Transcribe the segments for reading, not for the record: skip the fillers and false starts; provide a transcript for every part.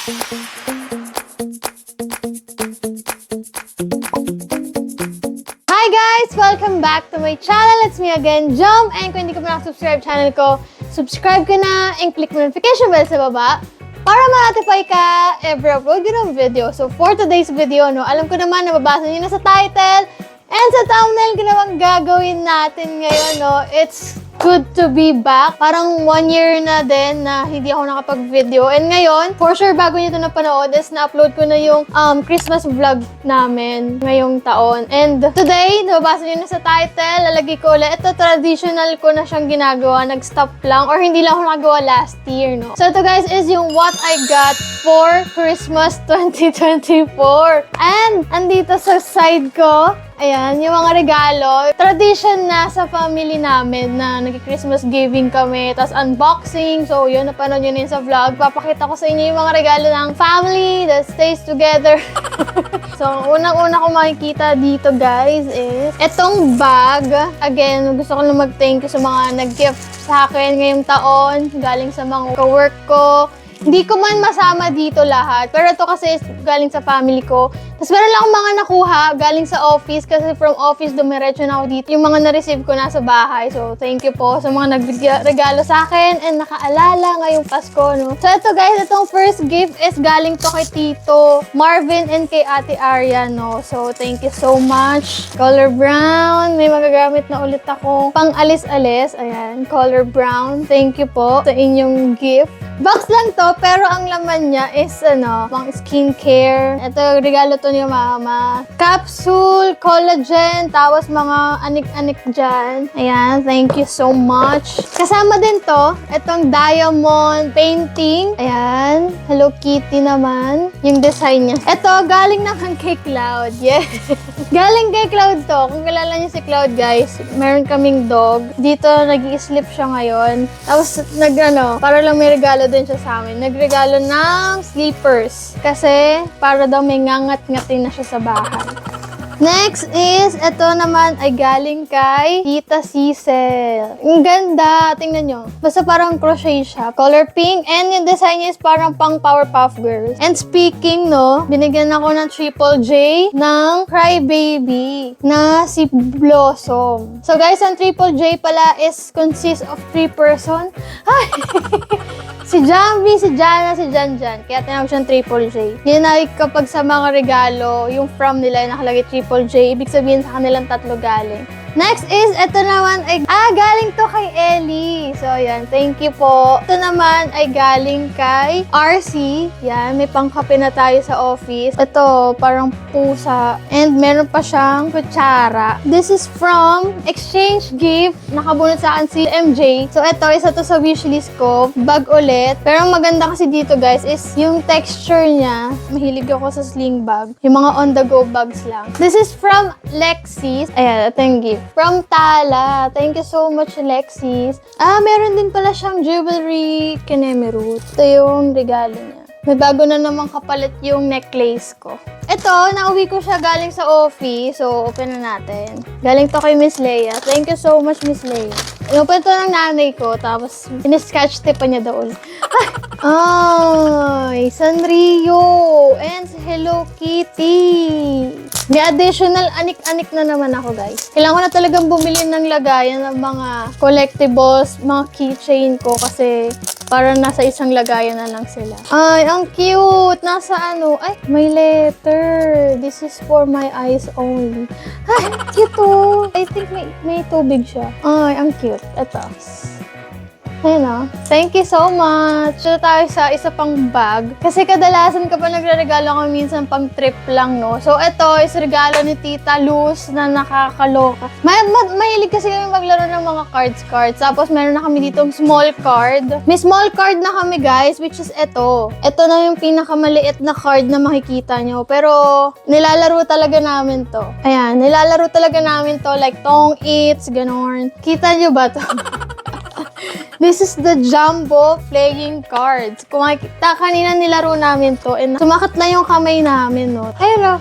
Hi guys! Welcome back to my channel. It's me again, Jom. And kung hindi ka pa nakasubscribe channel ko, subscribe ka na and click notification bell sa baba para ma-notify ka every upload ko ng video. So for today's video, alam ko naman na mabasa niyo na sa title and sa thumbnail ko naman gagawin natin ngayon, It's good to be back. Parang 1 year na din na hindi ako nakapag-video. And ngayon, for sure, bago nyo ito napanood, is na-upload ko na yung Christmas vlog namin ngayong taon. And today, nababasa nyo na sa title, lalagay ko ulit. Ito, traditional ko na siyang ginagawa. Nag-stop lang, or hindi lang ako nagawa last year, So ito guys, is yung what I got for Christmas 2024. And, andito sa side ko, ayan, yung mga regalo. Tradition na sa family namin na nag-Christmas giving kami, tapos unboxing. So, yun, napanood nyo na yun sa vlog. Papakita ko sa inyo yung mga regalo ng family that stays together. So, unang-una ko makikita dito, guys, is etong bag. Again, gusto ko lang mag-thank you sa mga nag-gift sa akin ngayong taon. Galing sa mga ka-work ko. Hindi ko man masama dito lahat. Pero ito kasi galing sa family ko. Tapos meron lang akong mga nakuha galing sa office. Kasi from office, dumiretso na ako dito. Yung mga na-receive ko nasa bahay. So, thank you po sa mga nag-regalo sa akin. And nakaalala ngayong Pasko, So, ito guys, itong first gift is galing to kay Tito Marvin and kay Ate Arya, So, thank you so much. Color brown. May magagamit na ulit akong pang-alis-alis. Ayan, color brown. Thank you po sa inyong gift. Box lang to, pero ang laman niya is, pang skincare. Ito, regalo to ni Mama. Capsule, collagen, tapos mga anik-anik dyan. Ayan, thank you so much. Kasama din to, itong diamond painting. Ayan, Hello Kitty naman. Yung design niya. Ito, galing naman kay Cloud. Yeah. Galing kay Cloud to. Kung kilala niyo si Cloud, guys, meron kaming dog. Dito, nag-i-sleep siya ngayon. Tapos, para lang may regalo din siya sa amin. Nagregalo ng sleepers. Kasi, para daw may ngangat-ngatin na siya sa bahay. Next is, ito naman ay galing kay Tita Cecil. Ang ganda. Tingnan nyo. Basta parang crochet siya. Color pink. And yung design niya is parang pang Powerpuff Girls. And speaking, binigyan ako ng Triple J ng Crybaby na si Blossom. So guys, ang Triple J pala is consists of 3 person. Si Jambi, si Jana, si Janjan. Kaya tinawag siyang Triple J. Yun ay kapag sa mga regalo, yung from nila ay nakalagay Triple J, ibig sabihin sa kanilang 3 galing. Next is, ito naman ay, galing to kay Ellie. So, yan, thank you po. Ito naman ay galing kay RC. Yan, may pangkape na tayo sa office. Ito, parang pusa. And meron pa siyang kutsara. This is from Exchange Gift. Nakabunot sa akin si MJ. So, ito, isa to sa wishlist ko. Bag ulit. Pero ang maganda kasi dito, guys, is yung texture niya. Mahilig ako sa sling bag. Yung mga on-the-go bags lang. This is from Lexis. Ayan, ito yung gift. From Tala. Thank you so much, Lexis. Meron din pala siyang jewelry kinemerut. Ito yung regalo niya. May bago na naman kapalit yung necklace ko. Ito, nauwi ko siya galing sa office. So, open na natin. Galing to kay Miss Leia. Thank you so much, Miss Leia. Inopen to ng nanay ko. Tapos, in-sketch tipa niya doon. Ay, Sanrio. And Hello Kitty. May additional anik-anik na naman ako, guys. Kailangan ko na talagang bumili ng lagayan ng mga collectibles, mga keychain ko kasi para nasa isang lagayan na lang sila. Ay, ang cute! Nasa ay, may letter. This is for my eyes only. Ay, cute to. I think may tubig siya. Ay, ang cute. Ito. Ayan Thank you so much. Ito tayo sa isa pang bag. Kasi kadalasan kapag nagre-regalo ko minsan pang trip lang, So, ito is regalo ni Tita Luz na nakakaloka. Mahilig kasi kami maglaro ng mga cards. Tapos, meron na kami ditong small card. May small card na kami, guys, which is ito. Ito na yung pinakamaliit na card na makikita nyo. Pero, nilalaro talaga namin to. Ayan, nilalaro talaga namin to. Like, tong eats, ganon. Kita nyo ba to? This is the jumbo playing cards. Kung makikita, kanina nilaro namin to. And sumakat na yung kamay namin, Ayun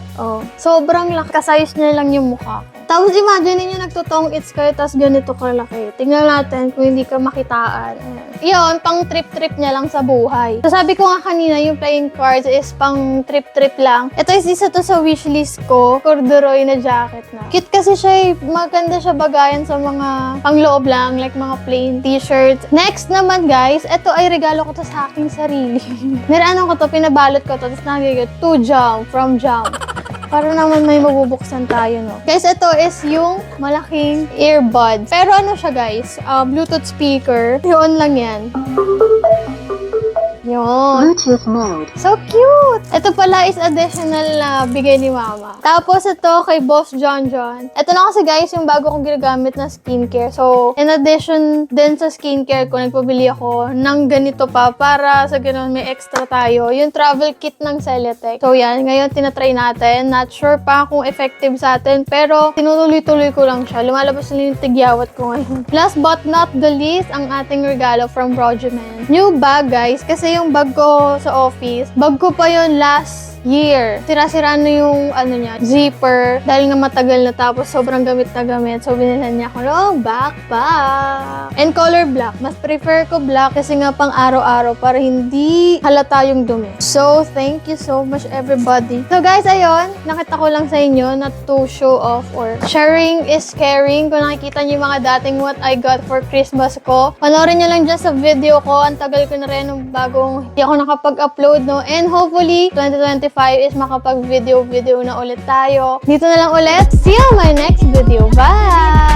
Sobrang laki. Kasayos niya lang yung mukha ko. Tapos imagine niyo nagtutong its kayo, tapos ganito kalaki. Tingnan natin kung hindi ka makitaan. Ayan. Yun, pang trip-trip niya lang sa buhay. So sabi ko nga kanina, yung playing cards is pang trip-trip lang. Ito is isa to sa wishlist ko, corduroy na jacket na. Cute kasi siya, maganda siya bagayan sa mga pangloob lang, like mga plain t-shirts. Next naman guys, ito ay regalo ko to sa aking sarili. Niraanan ko to, pinabalot ko to, tapos nakikita, to Jump, from Jump. Para naman may mabubuksan tayo, no? Guys, ito is yung malaking earbuds. Pero ano siya, guys? Bluetooth speaker. Yun lang yan. Yun. Bluetooth mode. So cute! Ito pala is additional na bigay ni Mama. Tapos ito kay Boss John John. Ito na kasi guys yung bago kong ginagamit na skincare. So, in addition din sa skincare ko, nagpabili ako ng ganito pa para sa ganun may extra tayo. Yung travel kit ng Celetec. So yan, ngayon tinatry natin. Not sure pa kung effective sa atin, pero tinutuloy-tuloy ko lang siya. Lumalabas na yung tigyawat ko ngayon. Last but not the least, ang ating regalo from Rogerman. New bag guys, kasi yung bag ko sa office, bag ko pa yun last year. Sira-sira na yung niya, zipper. Dahil nga matagal na tapos sobrang gamit na gamit. So, binilhan niya ako ng backpack. And color black. Mas prefer ko black kasi nga pang araw-araw para hindi halata yung dumi. So, thank you so much everybody. So guys, ayun. Nakita ko lang sa inyo na to show off or sharing is caring. Kung nakikita niyo yung mga dating what I got for Christmas ko, panoorin niyo lang dyan sa video ko. Ang tagal ko na rin ng bagong hindi ako nakapag-upload, no? And hopefully, 2025 is makapag-video na ulit tayo. Dito na lang ulit. See you on my next video. Bye!